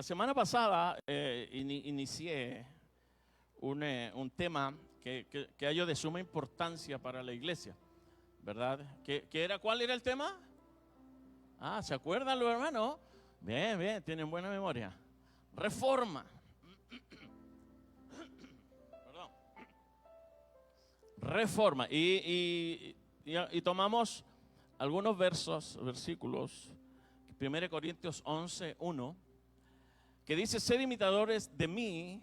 semana pasada inicié un tema que hallo de suma importancia para la iglesia, ¿verdad? ¿Cuál era el tema? ¿Se acuerdan los hermanos? Bien, tienen buena memoria. Reforma. Perdón. Reforma. Y tomamos algunos versículos. 1 Corintios 11:1, que dice: sed imitadores de mí,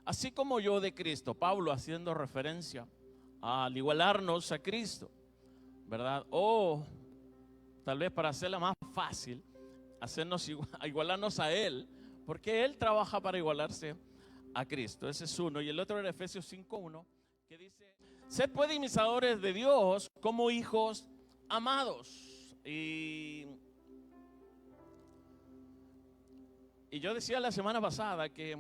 así como yo de Cristo. Pablo haciendo referencia al igualarnos a Cristo, ¿verdad? O tal vez para hacerla más fácil, igualarnos a Él, porque Él trabaja para igualarse a Cristo. Ese es uno. Y el otro era Efesios 5:1, que dice: sed pues imitadores de Dios como hijos amados. Y yo decía la semana pasada que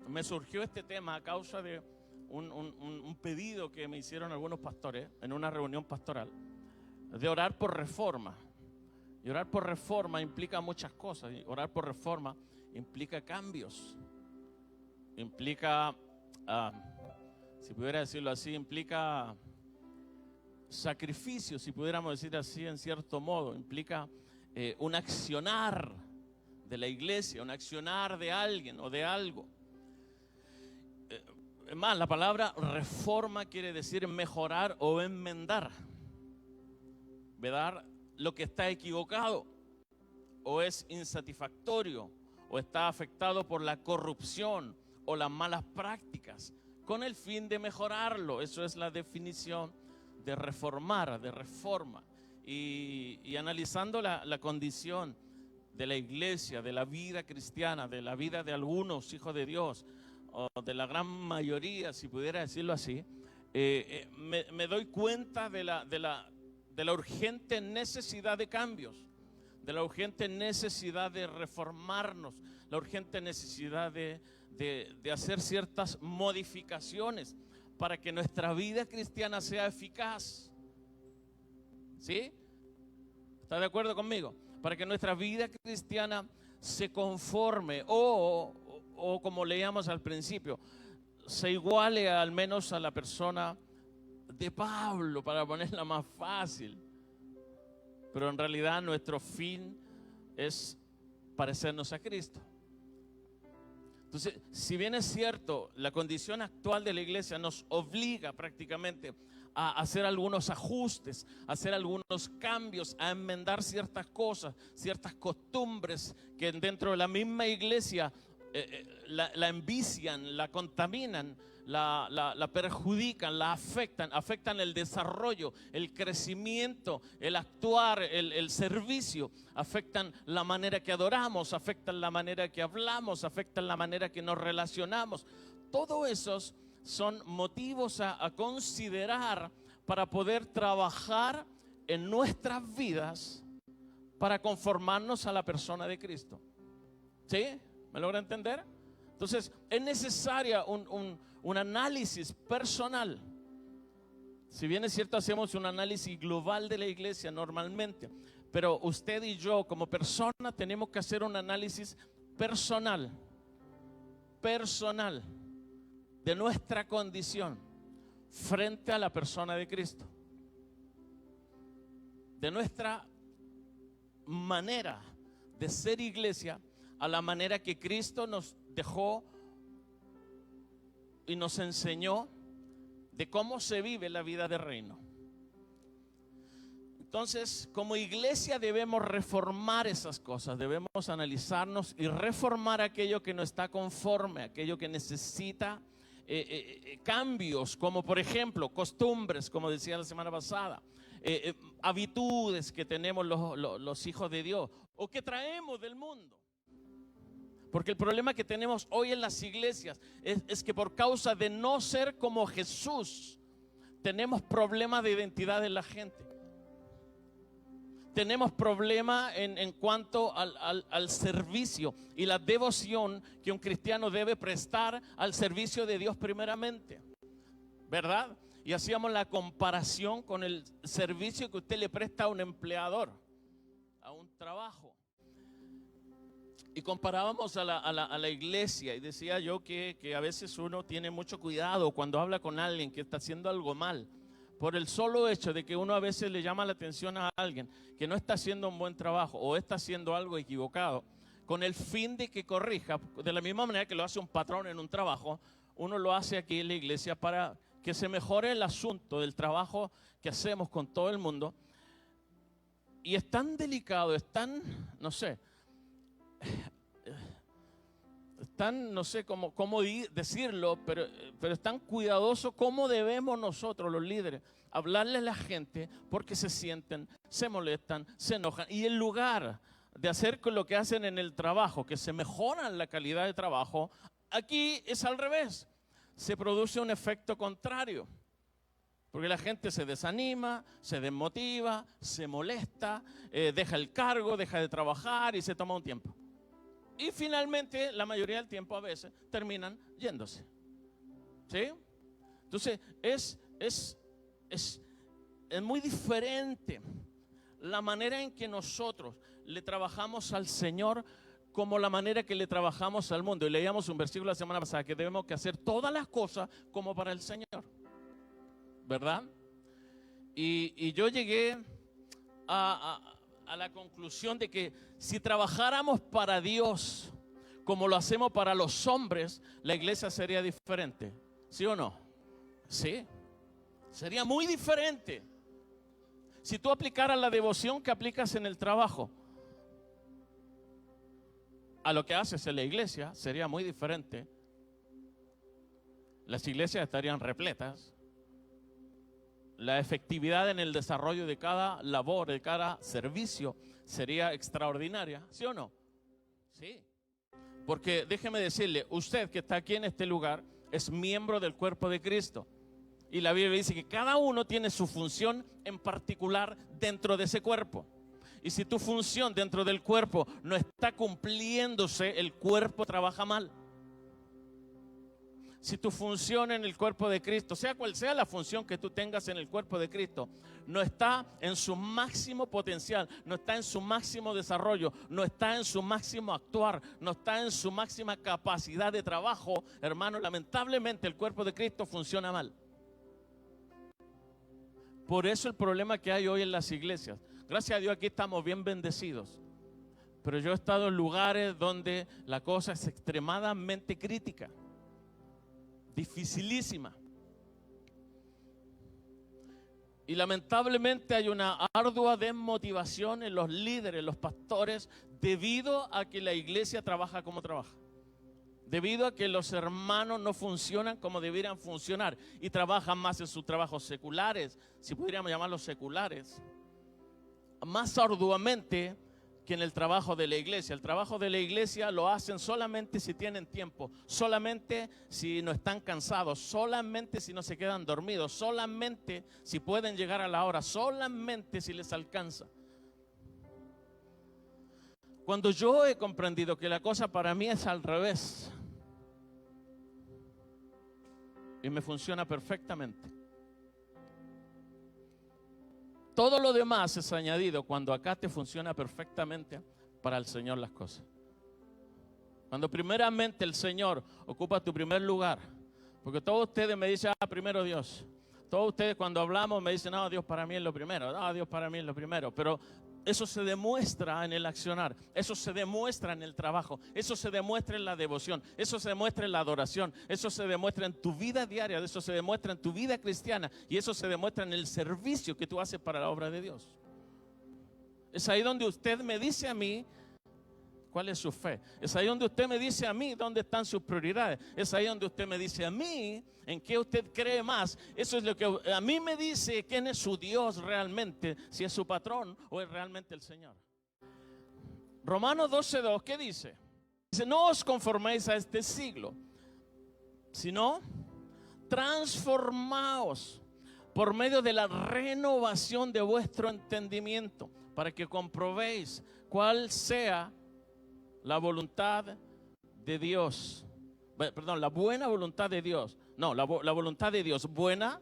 me surgió este tema a causa de un pedido que me hicieron algunos pastores en una reunión pastoral, de orar por reforma. Y orar por reforma implica muchas cosas. Y orar por reforma implica cambios. Implica, si pudiera decirlo así, implica sacrificio, si pudiéramos decir así en cierto modo. Implica un accionar de la iglesia, un accionar de alguien o de algo. Más, la palabra reforma quiere decir mejorar o enmendar, ¿verdad? Lo que está equivocado o es insatisfactorio o está afectado por la corrupción o las malas prácticas, con el fin de mejorarlo. Eso es la definición de reformar, de reforma. Y analizando la condición de la iglesia, de la vida cristiana, de la vida de algunos hijos de Dios, o de la gran mayoría, si pudiera decirlo así, me doy cuenta de la urgente necesidad de cambios, de la urgente necesidad de reformarnos, la urgente necesidad de hacer ciertas modificaciones para que nuestra vida cristiana sea eficaz. ¿Sí? ¿Está de acuerdo conmigo? Para que nuestra vida cristiana se conforme o como leíamos al principio, se iguale al menos a la persona de Pablo, para ponerla más fácil. Pero en realidad nuestro fin es parecernos a Cristo. Entonces, si bien es cierto, la condición actual de la iglesia nos obliga prácticamente a hacer algunos ajustes, a hacer algunos cambios, a enmendar ciertas cosas, ciertas costumbres que dentro de la misma iglesia la envician, la contaminan, la perjudican, la afectan el desarrollo, el crecimiento, el actuar, el servicio, afectan la manera que adoramos, afectan la manera que hablamos, afectan la manera que nos relacionamos. Todos esos son motivos a considerar para poder trabajar en nuestras vidas para conformarnos a la persona de Cristo. ¿Sí? ¿Me logra entender? Entonces es necesaria un análisis personal. Si bien es cierto, hacemos un análisis global de la iglesia normalmente, pero usted y yo como persona tenemos que hacer un análisis personal de nuestra condición frente a la persona de Cristo, de nuestra manera de ser iglesia a la manera que Cristo nos dejó y nos enseñó de cómo se vive la vida de reino. Entonces, como iglesia debemos reformar esas cosas, debemos analizarnos y reformar aquello que no está conforme, aquello que necesita cambios, como por ejemplo costumbres, como decía la semana pasada, habitudes que tenemos los hijos de Dios o que traemos del mundo. Porque el problema que tenemos hoy en las iglesias es que por causa de no ser como Jesús, tenemos problemas de identidad en la gente. Tenemos problemas en cuanto al servicio y la devoción que un cristiano debe prestar al servicio de Dios primeramente, ¿verdad? Y hacíamos la comparación con el servicio que usted le presta a un empleador, a un trabajo. Y comparábamos a la iglesia y decía yo que a veces uno tiene mucho cuidado cuando habla con alguien que está haciendo algo mal, por el solo hecho de que uno a veces le llama la atención a alguien que no está haciendo un buen trabajo o está haciendo algo equivocado, con el fin de que corrija, de la misma manera que lo hace un patrón en un trabajo, uno lo hace aquí en la iglesia para que se mejore el asunto del trabajo que hacemos con todo el mundo. Y es tan delicado, es tan, no sé, no sé cómo decirlo, pero es tan cuidadoso cómo debemos nosotros, los líderes, hablarle a la gente porque se sienten, se molestan, se enojan. Y en lugar de hacer con lo que hacen en el trabajo, que se mejora la calidad de trabajo, aquí es al revés. Se produce un efecto contrario. Porque la gente se desanima, se desmotiva, se molesta, deja el cargo, deja de trabajar y se toma un tiempo. Y finalmente, la mayoría del tiempo a veces terminan yéndose. ¿Sí? Entonces, es muy diferente la manera en que nosotros le trabajamos al Señor como la manera que le trabajamos al mundo. Y leíamos un versículo la semana pasada que debemos que hacer todas las cosas como para el Señor. ¿Verdad? Y yo llegué a la conclusión de que si trabajáramos para Dios como lo hacemos para los hombres, la iglesia sería diferente. ¿Sí o no? Sí. Sería muy diferente. Si tú aplicaras la devoción que aplicas en el trabajo a lo que haces en la iglesia, sería muy diferente. Las iglesias estarían repletas. La efectividad en el desarrollo de cada labor, de cada servicio, sería extraordinaria. ¿Sí o no? Sí. Porque déjeme decirle, usted que está aquí en este lugar es miembro del cuerpo de Cristo. Y la Biblia dice que cada uno tiene su función en particular dentro de ese cuerpo. Y si tu función dentro del cuerpo no está cumpliéndose, el cuerpo trabaja mal. Si tu función en el cuerpo de Cristo, sea cual sea la función que tú tengas en el cuerpo de Cristo, no está en su máximo potencial, no está en su máximo desarrollo, no está en su máximo actuar, no está en su máxima capacidad de trabajo, hermano, lamentablemente el cuerpo de Cristo funciona mal. Por eso el problema que hay hoy en las iglesias. Gracias a Dios aquí estamos bien bendecidos. Pero yo he estado en lugares donde la cosa es extremadamente crítica. Dificilísima. Y lamentablemente hay una ardua desmotivación en los líderes, los pastores, debido a que la iglesia trabaja como trabaja. Debido a que los hermanos no funcionan como debieran funcionar y trabajan más en sus trabajos seculares, si pudiéramos llamarlos seculares, más arduamente que en el trabajo de la iglesia. El trabajo de la iglesia lo hacen solamente si tienen tiempo, solamente si no están cansados, solamente si no se quedan dormidos, solamente si pueden llegar a la hora, solamente si les alcanza. Cuando yo he comprendido que la cosa para mí es al revés y me funciona perfectamente. Todo lo demás es añadido cuando acá te funciona perfectamente para el Señor las cosas. Cuando primeramente el Señor ocupa tu primer lugar. Porque todos ustedes me dicen, primero Dios. Todos ustedes cuando hablamos me dicen, no, Dios para mí es lo primero. No, Dios para mí es lo primero. Pero eso se demuestra en el accionar. Eso se demuestra en el trabajo. Eso se demuestra en la devoción. Eso se demuestra en la adoración. Eso se demuestra en tu vida diaria. Eso se demuestra en tu vida cristiana. Y eso se demuestra en el servicio que tú haces para la obra de Dios. Es ahí donde usted me dice a mí cuál es su fe. Es ahí donde usted me dice a mí dónde están sus prioridades. Es ahí donde usted me dice a mí en qué usted cree más. Eso es lo que a mí me dice quién es su Dios realmente, si es su patrón o es realmente el Señor. Romanos 12:2, ¿qué dice? Dice, no os conforméis a este siglo, sino transformaos por medio de la renovación de vuestro entendimiento, para que comprobéis cuál sea la voluntad de Dios. Perdón, la buena voluntad de Dios. No, la voluntad de Dios, buena,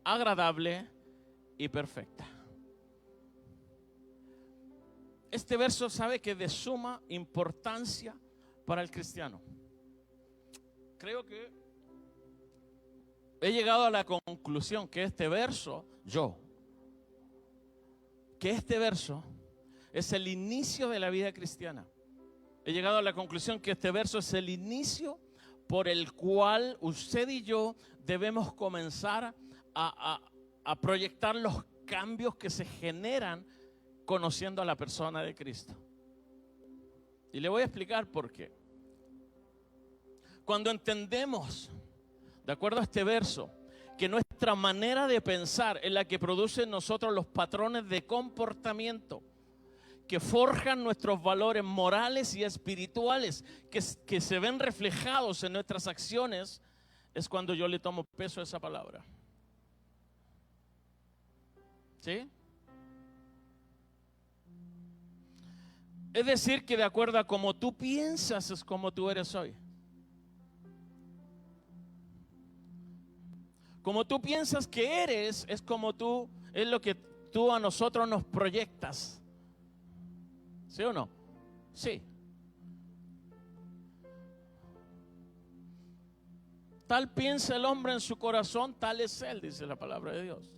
agradable y perfecta. este verso sabe que es de suma importancia para el cristiano. Creo que he llegado a la conclusión que este verso es el inicio de la vida cristiana. He llegado a la conclusión que este verso es el inicio por el cual usted y yo debemos comenzar a proyectar los cambios que se generan conociendo a la persona de Cristo. Y le voy a explicar por qué. Cuando entendemos, de acuerdo a este verso, que nuestra manera de pensar es la que produce en nosotros los patrones de comportamiento que forjan nuestros valores morales y espirituales, que se ven reflejados en nuestras acciones, es cuando yo le tomo peso a esa palabra. ¿Sí? Es decir, que de acuerdo a cómo tú piensas es como tú eres hoy. Como tú piensas que eres, es como tú, es lo que tú a nosotros nos proyectas. ¿Sí o no? Sí. Tal piensa el hombre en su corazón, tal es él, dice la palabra de Dios.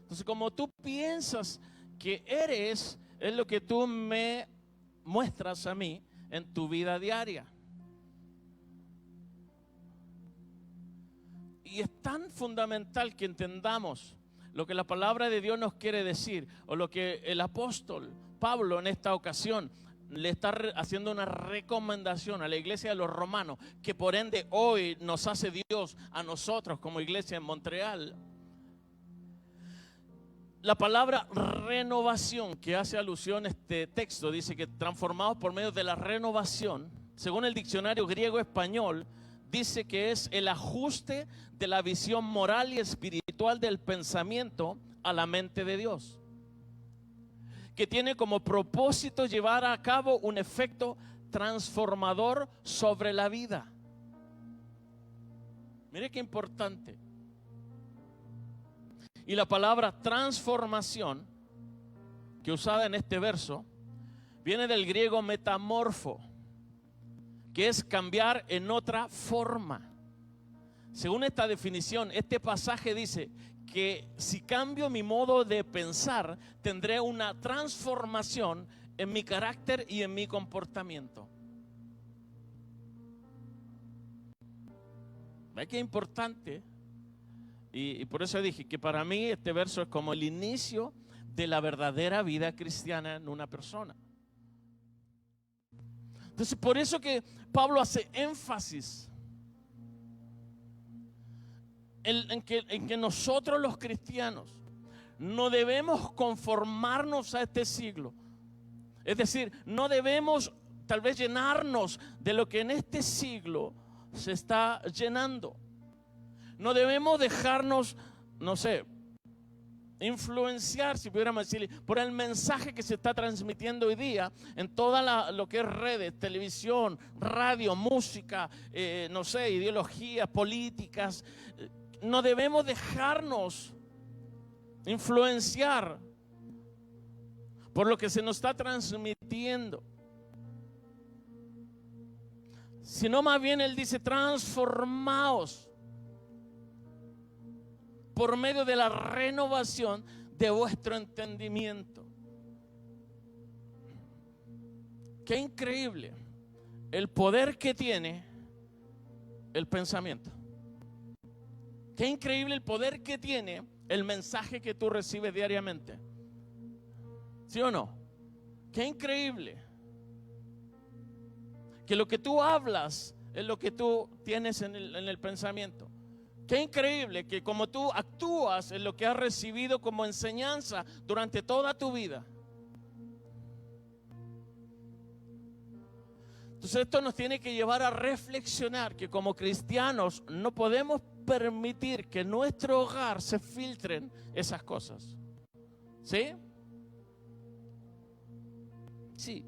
Entonces, como tú piensas que eres, es lo que tú me muestras a mí en tu vida diaria. Y es tan fundamental que entendamos lo que la palabra de Dios nos quiere decir, o lo que el apóstol Pablo en esta ocasión le está haciendo una recomendación a la iglesia de los romanos, que por ende hoy nos hace Dios a nosotros como iglesia en Montreal. La palabra renovación que hace alusión a este texto dice que transformados por medio de la renovación, según el diccionario griego-español, dice que es el ajuste de la visión moral y espiritual del pensamiento a la mente de Dios, que tiene como propósito llevar a cabo un efecto transformador sobre la vida. Mire qué importante. Y la palabra transformación, que usada en este verso, viene del griego metamorfo, que es cambiar en otra forma. Según esta definición, este pasaje dice que si cambio mi modo de pensar, tendré una transformación en mi carácter y en mi comportamiento. ¿Ve qué importante? Y por eso dije que para mí este verso es como el inicio de la verdadera vida cristiana en una persona. Entonces, por eso que Pablo hace énfasis en que nosotros los cristianos no debemos conformarnos a este siglo. Es decir, no debemos tal vez llenarnos de lo que en este siglo se está llenando. No debemos dejarnos, no sé, influenciar, si pudiéramos decirle, por el mensaje que se está transmitiendo hoy día en toda lo que es redes, televisión, radio, música, no sé, ideologías, políticas. No debemos dejarnos influenciar por lo que se nos está transmitiendo, sino más bien él dice: transformaos por medio de la renovación de vuestro entendimiento. Qué increíble el poder que tiene el pensamiento. Qué increíble el poder que tiene el mensaje que tú recibes diariamente. ¿Sí o no? Qué increíble que lo que tú hablas es lo que tú tienes en el pensamiento. Qué increíble que como tú actúas es lo que has recibido como enseñanza durante toda tu vida. Entonces esto nos tiene que llevar a reflexionar que como cristianos no podemos permitir que en nuestro hogar se filtren esas cosas. ¿Sí? Sí.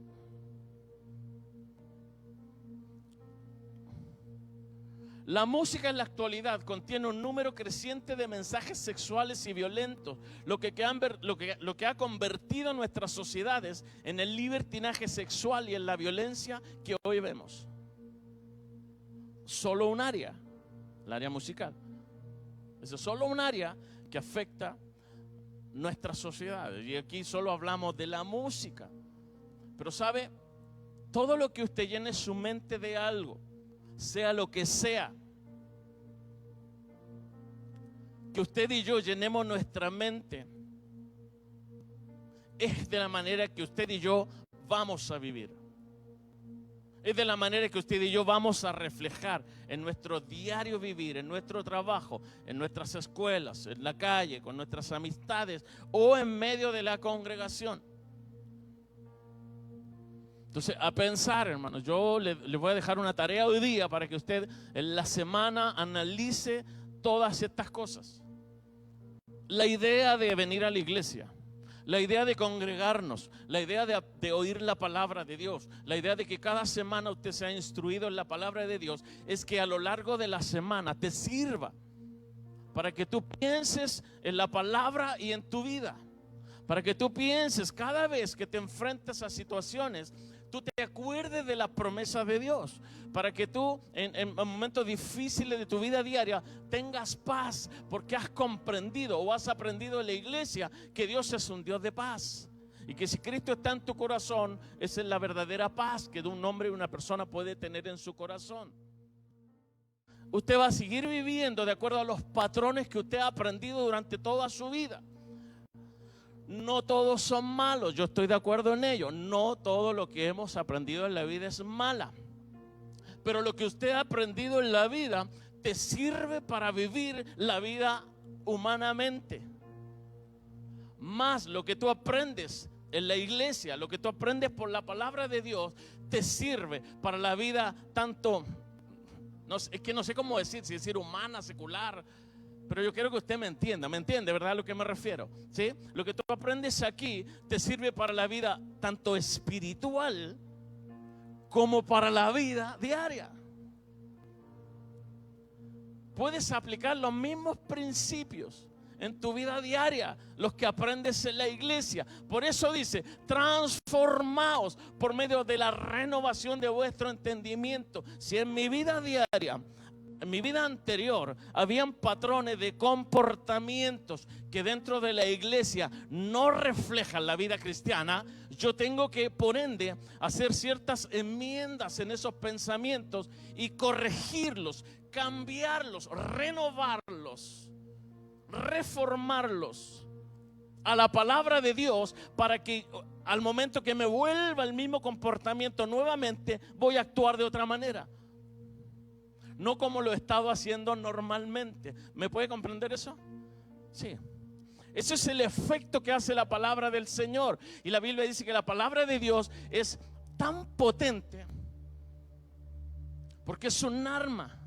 La música en la actualidad contiene un número creciente de mensajes sexuales y violentos, lo que ha convertido nuestras sociedades en el libertinaje sexual y en la violencia que hoy vemos. Solo un área, el área musical. Eso es solo un área que afecta nuestras sociedades. Y aquí solo hablamos de la música. Pero ¿sabe? Todo lo que usted llene su mente de algo, sea lo que sea, que usted y yo llenemos nuestra mente, es de la manera que usted y yo vamos a vivir. Es de la manera que usted y yo vamos a reflejar en nuestro diario vivir, en nuestro trabajo, en nuestras escuelas, en la calle, con nuestras amistades o en medio de la congregación. Entonces, a pensar, hermanos, yo le voy a dejar una tarea hoy día para que usted en la semana analice todas estas cosas. La idea de venir a la iglesia, la idea de congregarnos, la idea de oír la palabra de Dios, la idea de que cada semana usted sea instruido en la palabra de Dios, es que a lo largo de la semana te sirva para que tú pienses en la palabra y en tu vida. Para que tú pienses cada vez que te enfrentas a situaciones, tú te acuerdes de la promesa de Dios. Para que tú en momentos difíciles de tu vida diaria tengas paz, porque has comprendido o has aprendido en la iglesia que Dios es un Dios de paz. Y que si Cristo está en tu corazón, esa es la verdadera paz que de un hombre y una persona puede tener en su corazón. Usted va a seguir viviendo de acuerdo a los patrones que usted ha aprendido durante toda su vida. No todos son malos, yo estoy de acuerdo en ello. No todo lo que hemos aprendido en la vida es mala. Pero lo que usted ha aprendido en la vida te sirve para vivir la vida humanamente. Más lo que tú aprendes en la iglesia, lo que tú aprendes por la palabra de Dios, te sirve para la vida tanto, es que no sé cómo decir, si decir humana, secular. Pero yo quiero que usted me entiende, ¿verdad? A lo que me refiero, ¿sí? Lo que tú aprendes aquí te sirve para la vida tanto espiritual como para la vida diaria. Puedes aplicar los mismos principios en tu vida diaria, los que aprendes en la iglesia. Por eso dice, transformaos por medio de la renovación de vuestro entendimiento. Si en mi vida diaria, en mi vida anterior, habían patrones de comportamientos que dentro de la iglesia no reflejan la vida cristiana, yo tengo que, por ende, hacer ciertas enmiendas en esos pensamientos y corregirlos, cambiarlos, renovarlos, reformarlos a la palabra de Dios, para que al momento que me vuelva el mismo comportamiento nuevamente, voy a actuar de otra manera. No como lo he estado haciendo normalmente. ¿Me puede comprender eso? Sí. Ese es el efecto que hace la palabra del Señor. Y la Biblia dice que la palabra de Dios es tan potente porque es un arma.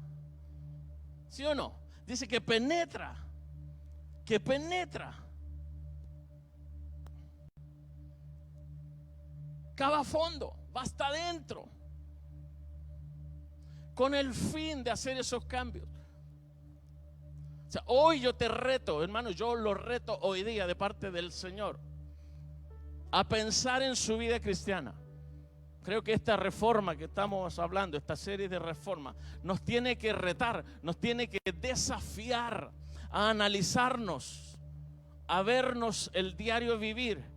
¿Sí o no? Dice que penetra. Que penetra. Cava fondo. Va hasta adentro. Con el fin de hacer esos cambios. O sea, hoy yo te reto, hermano, yo lo reto hoy día de parte del Señor a pensar en su vida cristiana. Creo que esta reforma que estamos hablando, esta serie de reformas, nos tiene que retar, nos tiene que desafiar a analizarnos, a vernos el diario vivir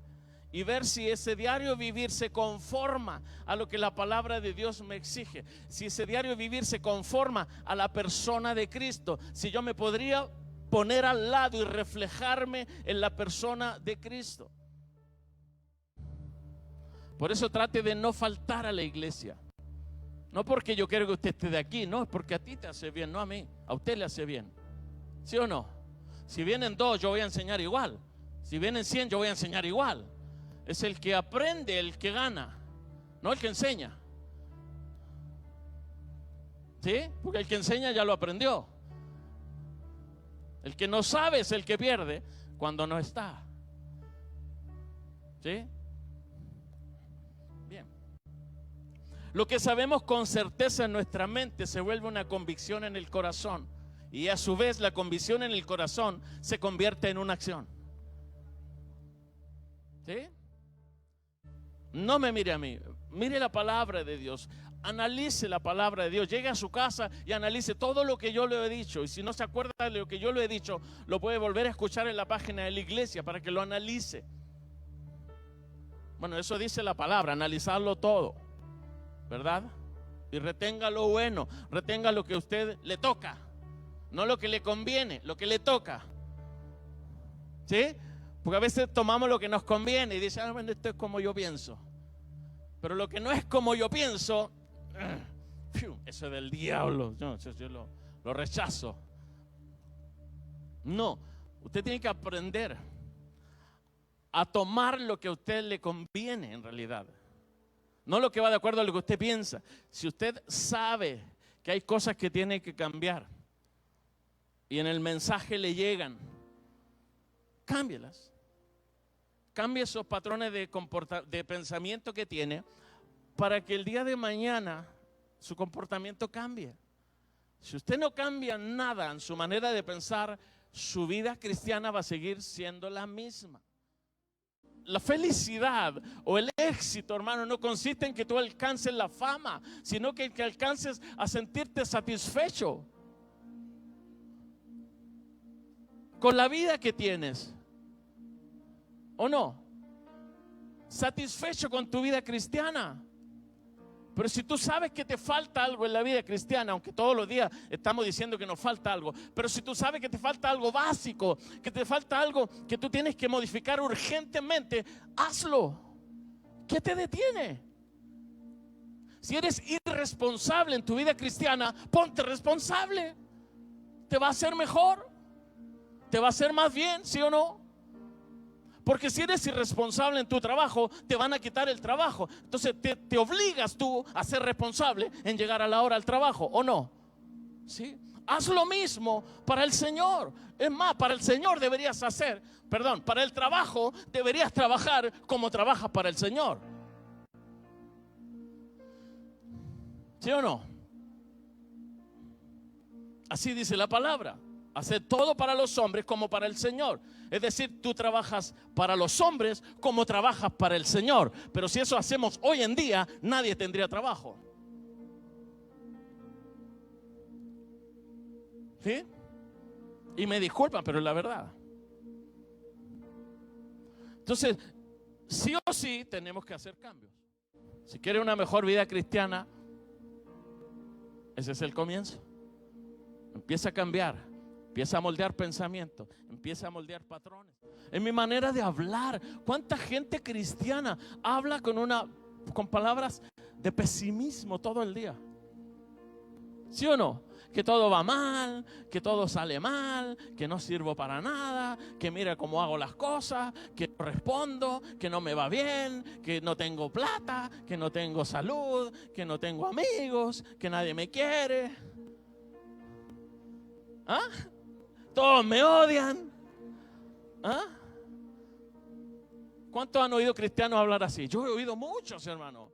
y ver si ese diario vivir se conforma a lo que la palabra de Dios me exige. Si ese diario vivir se conforma a la persona de Cristo. Si yo me podría poner al lado y reflejarme en la persona de Cristo. Por eso trate de no faltar a la iglesia. No porque yo quiero que usted esté de aquí, no, es porque a ti te hace bien, no a mí. A usted le hace bien. ¿Sí o no? Si vienen 2, yo voy a enseñar igual. Si vienen 100, yo voy a enseñar igual. Es el que aprende el que gana, no el que enseña. ¿Sí? Porque el que enseña ya lo aprendió. El que no sabe es el que pierde cuando no está. ¿Sí? Bien. Lo que sabemos con certeza en nuestra mente se vuelve una convicción en el corazón. Y a su vez la convicción en el corazón se convierte en una acción. ¿Sí? No me mire a mí, mire la palabra de Dios. Analice la palabra de Dios. Llegue a su casa y analice todo lo que yo le he dicho. Y si no se acuerda de lo que yo le he dicho, lo puede volver a escuchar en la página de la iglesia para que lo analice. Bueno, eso dice la palabra, analizarlo todo, ¿verdad? Y retenga lo bueno, retenga lo que a usted le toca, no lo que le conviene, lo que le toca. ¿Sí? Porque a veces tomamos lo que nos conviene y dicen, bueno, esto es como yo pienso. Pero lo que no es como yo pienso, eso es del diablo. Yo lo rechazo. No, usted tiene que aprender a tomar lo que a usted le conviene en realidad. No lo que va de acuerdo a lo que usted piensa. Si usted sabe que hay cosas que tiene que cambiar y en el mensaje le llegan, cámbielas. Cambie esos patrones de pensamiento que tiene para que el día de mañana su comportamiento cambie. Si usted no cambia nada en su manera de pensar, su vida cristiana va a seguir siendo la misma. La felicidad o el éxito, hermano, no consiste en que tú alcances la fama, sino que alcances a sentirte satisfecho con la vida que tienes. ¿O no? Satisfecho con tu vida cristiana. Pero si tú sabes que te falta algo en la vida cristiana, aunque todos los días estamos diciendo que nos falta algo, pero si tú sabes que te falta algo básico, que te falta algo que tú tienes que modificar urgentemente, hazlo. ¿Qué te detiene? Si eres irresponsable en tu vida cristiana, ponte responsable. Te va a hacer mejor, te va a hacer más bien, ¿sí o no? Porque si eres irresponsable en tu trabajo, te van a quitar el trabajo. Entonces te obligas tú a ser responsable en llegar a la hora al trabajo, ¿o no? ¿Sí? Haz lo mismo para el Señor. Es más, para el Señor deberías para el trabajo deberías trabajar como trabajas para el Señor. ¿Sí o no? Así dice la palabra. Hacer todo para los hombres como para el Señor. Es decir, tú trabajas para los hombres como trabajas para el Señor. Pero si eso hacemos hoy en día, nadie tendría trabajo. ¿Sí? Y me disculpan, pero es la verdad. Entonces, sí o sí tenemos que hacer cambios. Si quieres una mejor vida cristiana, ese es el comienzo. Empieza a cambiar. Empieza a moldear pensamientos, empieza a moldear patrones. En mi manera de hablar, ¿cuánta gente cristiana habla con palabras de pesimismo todo el día? ¿Sí o no? Que todo va mal, que todo sale mal, que no sirvo para nada, que mira cómo hago las cosas, que no respondo, que no me va bien, que no tengo plata, que no tengo salud, que no tengo amigos, que nadie me quiere. ¿Ah? Todos me odian. ¿Ah? ¿Cuántos han oído cristianos hablar así? Yo he oído muchos, hermano.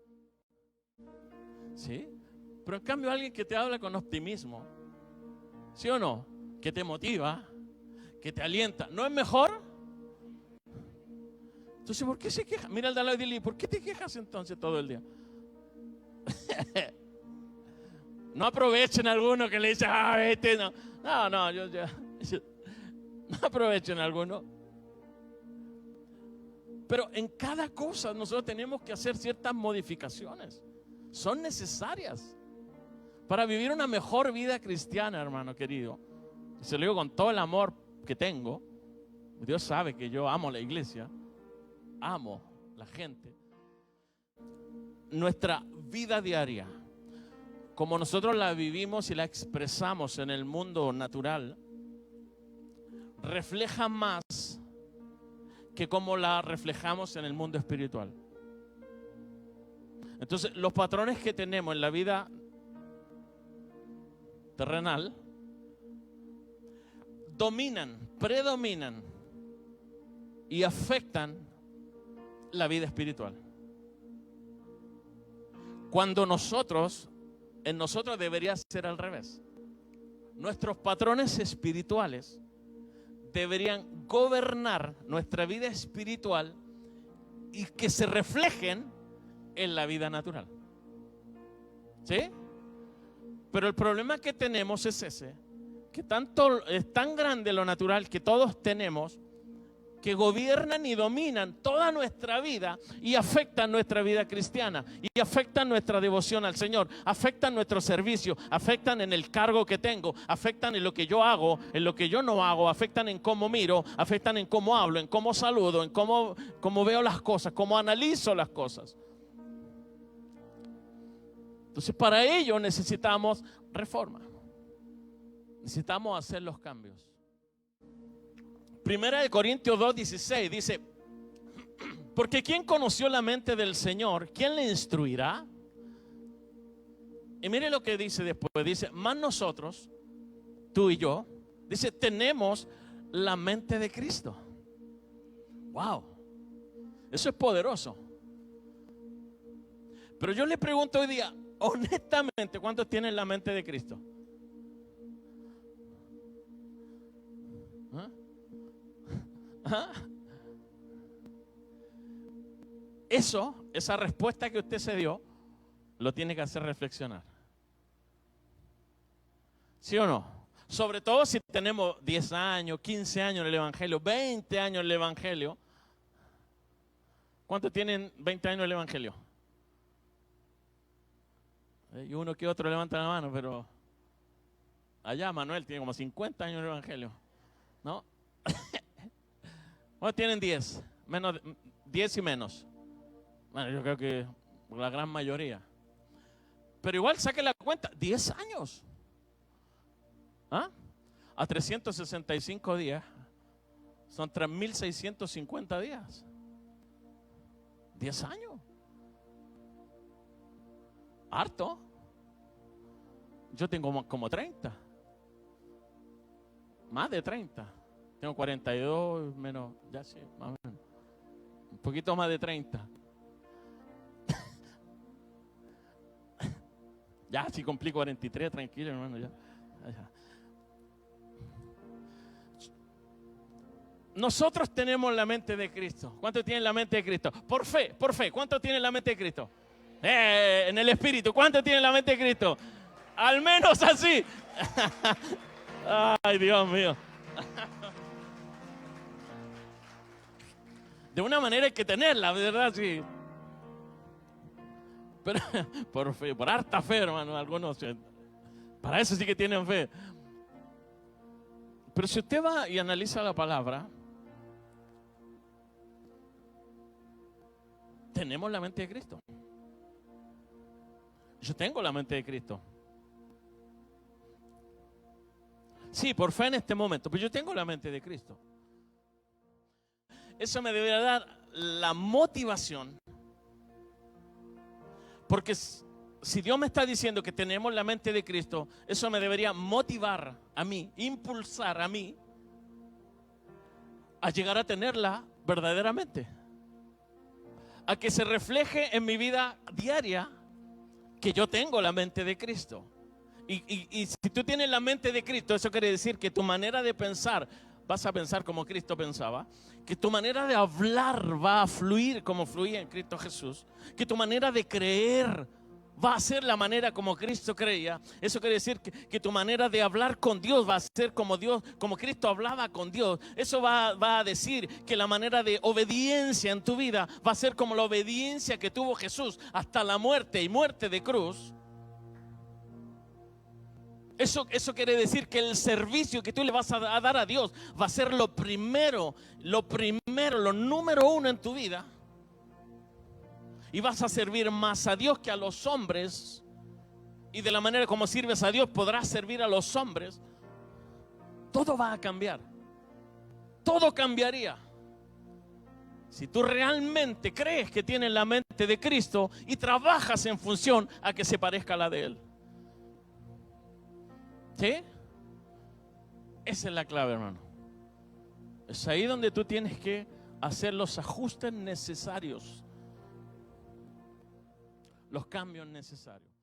¿Sí? Pero en cambio alguien que te habla con optimismo, ¿sí o no? Que te motiva, que te alienta, ¿no es mejor? Entonces, ¿por qué se queja? Mira al de al lado y dile, ¿por qué te quejas entonces todo el día? No aprovechen alguno que le dice, no. No, yo no aprovechen alguno. Pero en cada cosa nosotros tenemos que hacer ciertas modificaciones. Son necesarias para vivir una mejor vida cristiana, hermano querido. Y se lo digo con todo el amor que tengo. Dios sabe que yo amo la iglesia, amo la gente. Nuestra vida diaria, como nosotros la vivimos y la expresamos en el mundo natural, refleja más que como la reflejamos en el mundo espiritual. Entonces, los patrones que tenemos en la vida terrenal predominan y afectan la vida espiritual. Cuando en nosotros debería ser al revés. Nuestros patrones espirituales deberían gobernar nuestra vida espiritual y que se reflejen en la vida natural. ¿Sí? Pero el problema que tenemos es ese, que es tan grande lo natural que todos tenemos, que gobiernan y dominan toda nuestra vida y afectan nuestra vida cristiana y afectan nuestra devoción al Señor, afectan nuestro servicio, afectan en el cargo que tengo, afectan en lo que yo hago, en lo que yo no hago, afectan en cómo miro, afectan en cómo hablo, en cómo saludo, en cómo veo las cosas, cómo analizo las cosas. Entonces, para ello necesitamos reforma. Necesitamos hacer los cambios. Primera de Corintios 2:16 dice: porque ¿quién conoció la mente del Señor? ¿Quién le instruirá? Y mire lo que dice después. Dice: más nosotros, tú y yo, dice, tenemos la mente de Cristo. Wow, eso es poderoso. Pero yo le pregunto hoy día, honestamente, ¿cuántos tienen la mente de Cristo? ¿Ah? ¿Ah? Esa respuesta que usted se dio, lo tiene que hacer reflexionar. ¿Sí o no? Sobre todo si tenemos 10 años, 15 años en el Evangelio, 20 años en el Evangelio. ¿Cuántos tienen 20 años en el Evangelio? Y uno que otro levanta la mano, pero allá Manuel tiene como 50 años en el Evangelio, ¿no? ¿Cuántos tienen 10? Menos, 10 y menos. Bueno, yo creo que la gran mayoría. Pero igual saque la cuenta, 10 años. ¿Ah? A 365 días son 3.650 días. 10 años. Harto. Yo tengo como 30. Más de 30. Tengo 42 menos, ya sé, más o menos. Un poquito más de 30. Ya, si cumplí 43, tranquilo, hermano, ya. Nosotros tenemos la mente de Cristo. ¿Cuántos tienen la mente de Cristo? Por fe. ¿Cuántos tienen la mente de Cristo? En el Espíritu. ¿Cuántos tienen la mente de Cristo? Al menos así. Ay, Dios mío. De una manera hay que tenerla, ¿verdad? Sí. Pero por fe, por harta fe, hermano, algunos. Para eso sí que tienen fe. Pero si usted va y analiza la palabra, tenemos la mente de Cristo. Yo tengo la mente de Cristo. Sí, por fe en este momento, pero yo tengo la mente de Cristo. Eso me debería dar la motivación. Porque si Dios me está diciendo que tenemos la mente de Cristo, eso me debería motivar a mí, impulsar a mí a llegar a tenerla verdaderamente. A que se refleje en mi vida diaria que yo tengo la mente de Cristo. Y si tú tienes la mente de Cristo, eso quiere decir que tu manera de pensar, vas a pensar como Cristo pensaba, que tu manera de hablar va a fluir como fluía en Cristo Jesús, que tu manera de creer va a ser la manera como Cristo creía. Eso quiere decir que tu manera de hablar con Dios va a ser como Dios, como Cristo hablaba con Dios. Eso va a decir que la manera de obediencia en tu vida va a ser como la obediencia que tuvo Jesús hasta la muerte y muerte de cruz. Eso quiere decir que el servicio que tú le vas a dar a Dios va a ser lo primero, lo número uno en tu vida. Y vas a servir más a Dios que a los hombres. Y de la manera como sirves a Dios podrás servir a los hombres. Todo va a cambiar. Todo cambiaría. Si tú realmente crees que tienes la mente de Cristo y trabajas en función a que se parezca a la de Él. ¿Sí? Esa es la clave, hermano. Es ahí donde tú tienes que hacer los ajustes necesarios. los cambios necesarios.